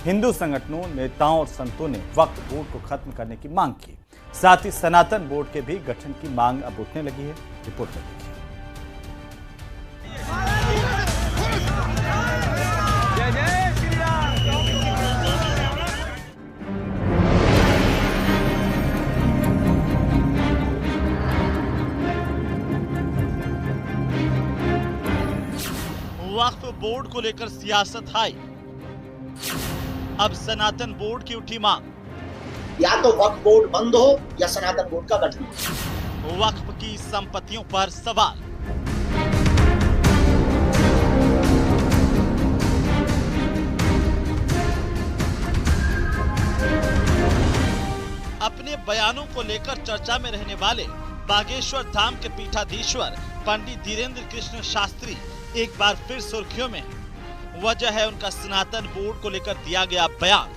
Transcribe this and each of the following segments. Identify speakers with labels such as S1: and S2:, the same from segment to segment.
S1: हिंदू संगठनों, नेताओं और संतों ने वक्फ बोर्ड को खत्म करने की मांग की। साथ ही सनातन बोर्ड के भी गठन की मांग अब उठने लगी है। रिपोर्ट में देखिए।
S2: वक्फ बोर्ड को लेकर सियासत हाई। अब सनातन बोर्ड की उठी मांग।
S3: या तो वक्फ बोर्ड बंद हो या सनातन बोर्ड का गठन।
S2: वक्फ की संपत्तियों पर सवाल। अपने बयानों को लेकर चर्चा में रहने वाले बागेश्वर धाम के पीठाधीश्वर पंडित धीरेन्द्र कृष्ण शास्त्री एक बार फिर सुर्खियों में हैं। वजह है उनका सनातन बोर्ड को लेकर दिया गया बयान।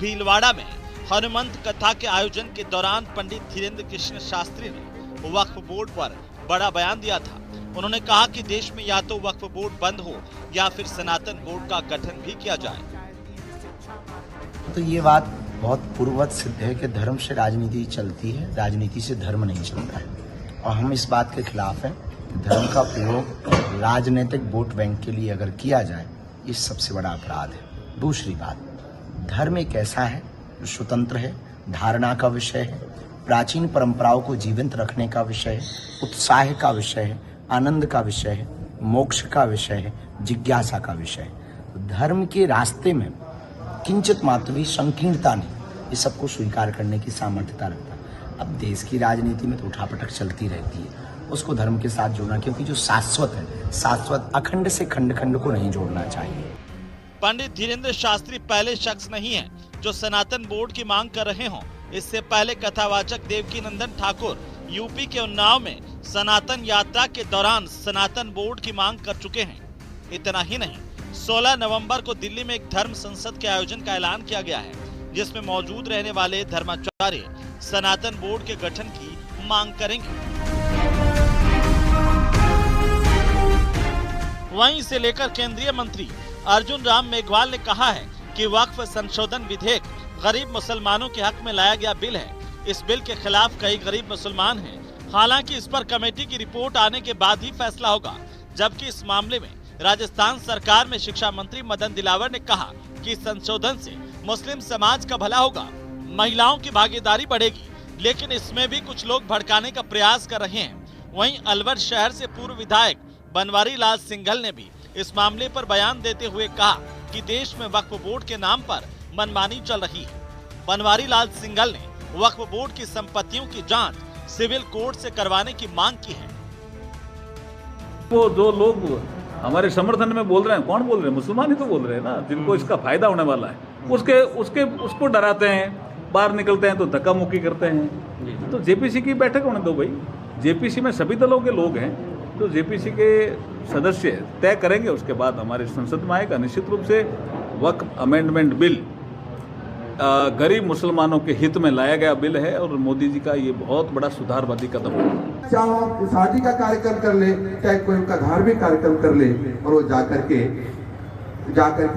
S2: भीलवाड़ा में हनुमंत कथा के आयोजन के दौरान पंडित धीरेन्द्र कृष्ण शास्त्री ने वक्फ बोर्ड पर बड़ा बयान दिया था। उन्होंने कहा कि देश में या तो वक्फ बोर्ड बंद हो या फिर सनातन बोर्ड का गठन भी किया जाए।
S4: तो ये बात बहुत पूर्ववत सिद्ध है कि धर्म से राजनीति चलती है, राजनीति से धर्म नहीं चलता है। और हम इस बात के खिलाफ हैं कि धर्म का प्रयोग राजनीतिक वोट बैंक के लिए अगर किया जाए, ये सबसे बड़ा अपराध है। दूसरी बात, धर्म एक ऐसा है जो स्वतंत्र है, धारणा का विषय है, प्राचीन परंपराओं को जीवंत रखने का विषय है, उत्साह का विषय है, आनंद का विषय है, मोक्ष का विषय है, जिज्ञासा का विषय है। तो धर्म के रास्ते में किंचित मात्र भी संकीर्णता नहीं, ये सबको स्वीकार करने की सामर्थ्यता रखता है। अब देश की राजनीति में तो उठापटक चलती रहती है, उसको धर्म के साथ जोड़ना, क्योंकि जो शाश्वत है, शाश्वत अखंड से खंड खंड को नहीं जोड़ना चाहिए।
S2: पंडित धीरेन्द्र शास्त्री पहले शख्स नहीं है जो सनातन बोर्ड की मांग कर रहे हों। इससे पहले कथावाचक देवकीनंदन ठाकुर यूपी के उन्नाव में सनातन यात्रा के दौरान सनातन बोर्ड की मांग कर चुके हैं। इतना ही नहीं, 16 नवंबर को दिल्ली में एक धर्म संसद के आयोजन का ऐलान किया गया है, जिसमें मौजूद रहने वाले धर्माचार्य सनातन बोर्ड के गठन की मांग करेंगे। वहीं से लेकर केंद्रीय मंत्री अर्जुन राम मेघवाल ने कहा है कि वक्फ संशोधन विधेयक गरीब मुसलमानों के हक में लाया गया बिल है। इस बिल के खिलाफ कई गरीब मुसलमान हैं। हालांकि इस पर कमेटी की रिपोर्ट आने के बाद ही फैसला होगा। जबकि इस मामले में राजस्थान सरकार में शिक्षा मंत्री मदन दिलावर ने कहा कि संशोधन से मुस्लिम समाज का भला होगा, महिलाओं की भागीदारी बढ़ेगी। लेकिन इसमें भी कुछ लोग भड़काने का प्रयास कर रहे हैं। वहीं अलवर शहर से पूर्व विधायक बनवारी लाल सिंघल ने भी इस मामले पर बयान देते हुए कहा कि देश में वक्फ बोर्ड के नाम पर मनमानी चल रही है। बनवारी लाल सिंघल ने वक्फ बोर्ड की संपत्तियों की जांच सिविल कोर्ट से करवाने की मांग की है।
S5: वो जो लोग हमारे समर्थन में बोल रहे हैं, कौन बोल रहे हैं? मुसलमान ही तो बोल रहे हैं ना, जिनको इसका फायदा होने वाला है। उसको डराते हैं, बाहर निकलते हैं तो धक्का मुक्की करते हैं। तो जेपीसी की बैठक होने दो भाई। जेपीसी में सभी दलों के लोग हैं, तो जेपीसी के सदस्य तय करेंगे, उसके बाद हमारे संसद में आएगा। निश्चित रूप से वक्फ अमेंडमेंट बिल गरीब मुसलमानों के हित में लाया गया बिल है और मोदी जी का ये बहुत बड़ा सुधारवादी कदम है।
S6: चाहे शादी का कार्यक्रम कर ले, चाहे कोई उनका धार्मिक कार्यक्रम कर ले, और वो जाकर के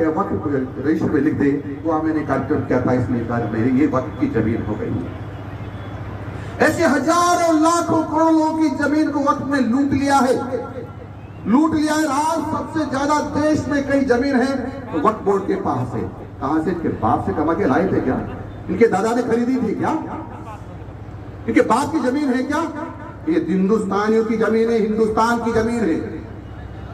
S6: वक्फ रजिस्टर में लिख दे, वो मैंने कार्यक्रम किया था, इसलिए मेरी ये वक्फ की जमीन हो गई। ऐसे हजारों लाखों करोड़ों की जमीन को वक्त में लूट लिया है। आज सबसे ज्यादा देश में कई जमीन है तो वक्फ बोर्ड के पास है। कहां से? इनके बाप से कमा के लाए थे क्या? इनके दादा ने खरीदी थी क्या? इनके बाप की जमीन है क्या? ये हिंदुस्तानियों की जमीन है, हिंदुस्तान की जमीन है।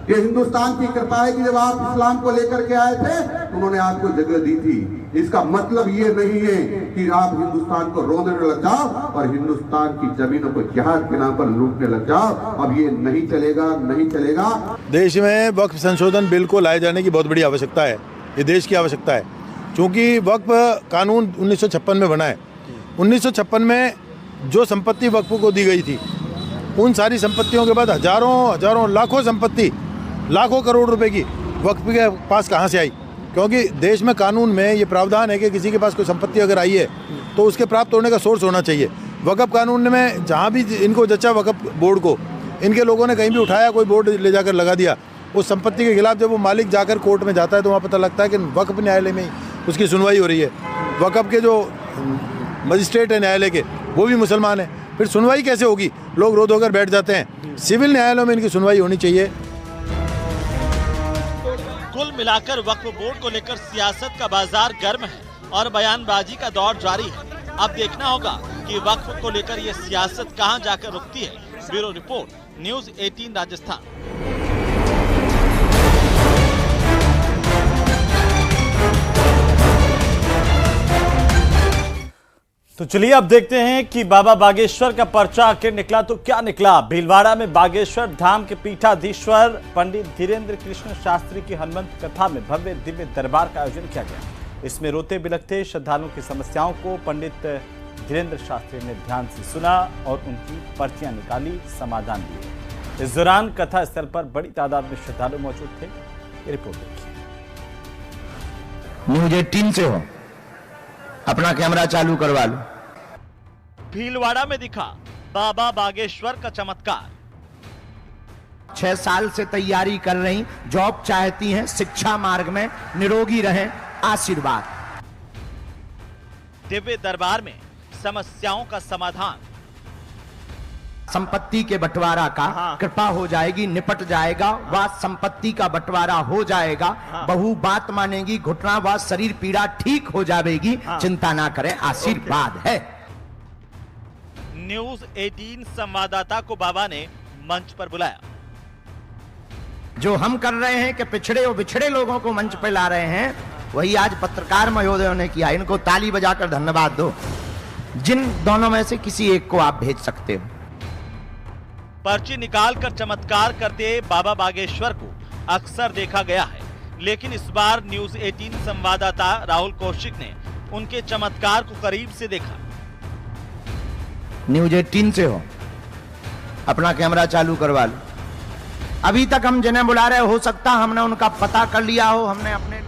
S6: ये हिंदुस्तान की कृपा है कि जब आप इस्लाम को लेकर के आए थे तो उन्होंने आपको जगह दी थी। इसका मतलब ये नहीं है कि आप हिंदुस्तान को रोने लग जाओ और हिंदुस्तान की जमीनों को जिहाद के नाम पर लूटने लग जाओ। अब ये नहीं चलेगा, नहीं चलेगा।
S7: देश में वक्फ संशोधन बिल को लाए जाने की बहुत बड़ी आवश्यकता है। ये देश की आवश्यकता है, क्योंकि वक्फ कानून 1956 में बना है। 1956 में जो संपत्ति वक्फ को दी गई थी, उन सारी संपत्तियों के बाद हजारों लाखों संपत्ति, लाखों करोड़ रुपए की वक्फ के पास कहाँ से आई? क्योंकि देश में कानून में ये प्रावधान है कि किसी के पास कोई संपत्ति अगर आई है तो उसके प्राप्त होने का सोर्स होना चाहिए। वक्फ कानून में जहाँ भी इनको जचा वक्फ बोर्ड को, इनके लोगों ने कहीं भी उठाया, कोई बोर्ड ले जाकर लगा दिया, उस संपत्ति के खिलाफ जब वो मालिक जाकर कोर्ट में जाता है तो वहाँ पता लगता है कि वक्फ न्यायालय में उसकी सुनवाई हो रही है। वक़्फ़ के जो मजिस्ट्रेट है न्यायालय के, वो भी मुसलमान हैं, फिर सुनवाई कैसे होगी? लोग रो धो कर बैठ जाते हैं। सिविल न्यायालयों में इनकी सुनवाई होनी चाहिए।
S2: कुल मिलाकर वक्फ बोर्ड को लेकर सियासत का बाजार गर्म है और बयानबाजी का दौर जारी है। अब देखना होगा कि वक्फ को लेकर ये सियासत कहां जाकर रुकती है। Bureau report, news 18 Rajasthan.
S1: तो चलिए अब देखते हैं कि बाबा बागेश्वर का पर्चा आखिर निकला तो क्या निकला। भीलवाड़ा में बागेश्वर धाम के पीठाधीश्वर पंडित धीरेन्द्र कृष्ण शास्त्री की हनुमंत कथा में भव्य दिव्य दरबार का आयोजन किया गया। इसमें रोते बिलखते श्रद्धालुओं की समस्याओं को पंडित धीरेन्द्र शास्त्री ने ध्यान से सुना और उनकी पर्चियां निकाली, समाधान दिए। इस दौरान कथा स्थल पर बड़ी तादाद में श्रद्धालु मौजूद थे। ये रिपोर्ट देखिए।
S4: न्यूज़ 18 से हो, अपना कैमरा चालू करवा लो।
S2: भीलवाड़ा में दिखा बाबा बागेश्वर का चमत्कार।
S4: 6 साल से तैयारी कर रही, जॉब चाहती हैं, शिक्षा मार्ग में निरोगी रहें, आशीर्वाद।
S2: दिव्य दरबार में समस्याओं का समाधान।
S4: संपत्ति के बंटवारा का कृपा हो जाएगी, निपट जाएगा, वह संपत्ति का बंटवारा हो जाएगा। बहू बात मानेगी, घुटना व शरीर पीड़ा ठीक हो जाएगी। चिंता ना करें, आशीर्वाद है।
S2: न्यूज़ 18 संवाददाता को बाबा ने मंच पर बुलाया।
S4: जो हम कर रहे हैं कि पिछड़े और बिछड़े लोगों को मंच पर ला रहे हैं, वही आज पत्रकार महोदयों ने किया। इनको ताली बजाकर धन्यवाद दो। जिन दोनों में से किसी एक को आप भेज सकते हो।
S2: पर्ची निकालकर चमत्कार करते बाबा बागेश्वर को अक्सर देखा गया है, लेकिन इस बार न्यूज़ 18 संवाददाता राहुल कौशिक ने उनके चमत्कार को करीब से देखा।
S4: न्यूज़ 18 से हो, अपना कैमरा चालू करवा लो। अभी तक हम जिन्हें बुला रहे, हो सकता हमने उनका पता कर लिया हो। हमने अपने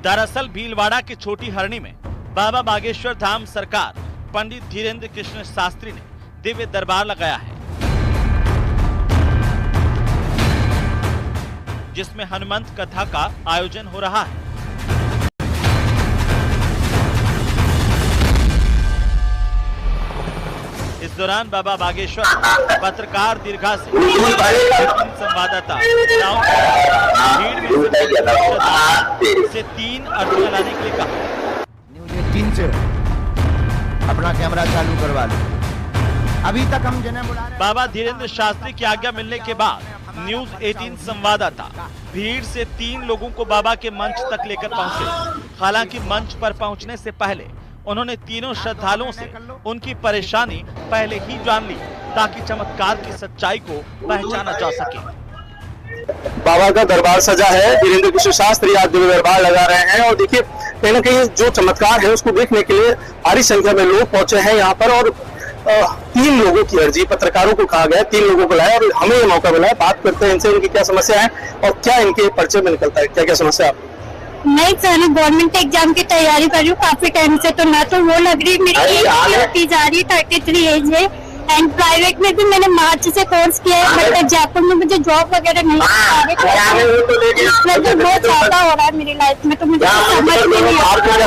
S2: दरअसल भीलवाड़ा की छोटी हरणी में बाबा बागेश्वर धाम सरकार पंडित धीरेन्द्र कृष्ण शास्त्री ने दिव्य दरबार लगाया है, जिसमें हनुमंत कथा का आयोजन हो रहा है। इस दौरान बाबा बागेश्वर पत्रकार दीर्घा से संवाददाता भीड़ से 3 अर्जियां लाने के लिए कहा।
S4: न्यूज़ 18 से अपना कैमरा चालू करवा लो। अभी तक हम जिन्हें बुला रहे,
S2: बाबा धीरेन्द्र शास्त्री की आज्ञा मिलने के बाद न्यूज़ 18 संवाददाता भीड़ से 3 लोगों को बाबा के मंच तक लेकर पहुंचे। हालांकि मंच पर पहुंचने से पहले उन्होंने तीनों श्रद्धालुओं से उनकी परेशानी पहले ही जान ली, ताकि चमत्कार की सच्चाई को पहचाना जा सके।
S8: बाबा का दरबार सजा है, धीरेन्द्र कृष्ण शास्त्री आज दिव्य दरबार लगा रहे हैं। और देखिए कहीं ना कहीं जो चमत्कार है उसको देखने के लिए भारी संख्या में लोग पहुंचे हैं यहाँ पर। और 3 लोगों की अर्जी, पत्रकारों को कहा गया 3 लोगों को लाया और हमें ये मौका मिला है। बात करते हैं इनसे, इनकी क्या समस्या है और क्या इनके पर्चे में निकलता है, क्या क्या समस्या है।
S9: मैं गवर्नमेंट एग्जाम की तैयारी कर रही हूँ काफी टाइम से, तो ना तो वो लग रही, मेरी एज होती जा रही है, 33 एज है। एंड प्राइवेट में भी मैंने मार्च से कोर्स किया है, बट जयपुर में मुझे जॉब वगैरह नहीं आ रही, इसमें तो बहुत ज्यादा हो रहा है मेरी लाइफ में, तो मुझे समझ में नहीं आ
S8: रहा।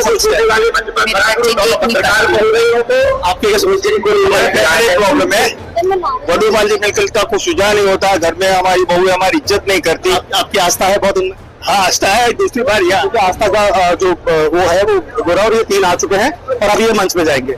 S8: कुछ सुझाव नहीं होता, घर में हमारी बहू हमारी इज्जत नहीं करती। आपकी आस्था है बहुत उनमें? हाँ, आस्था है। दूसरी बार यहाँ आस्था का जो वो है वो गौरव, ये 3 आ चुके हैं और अभी ये मंच में जाएंगे।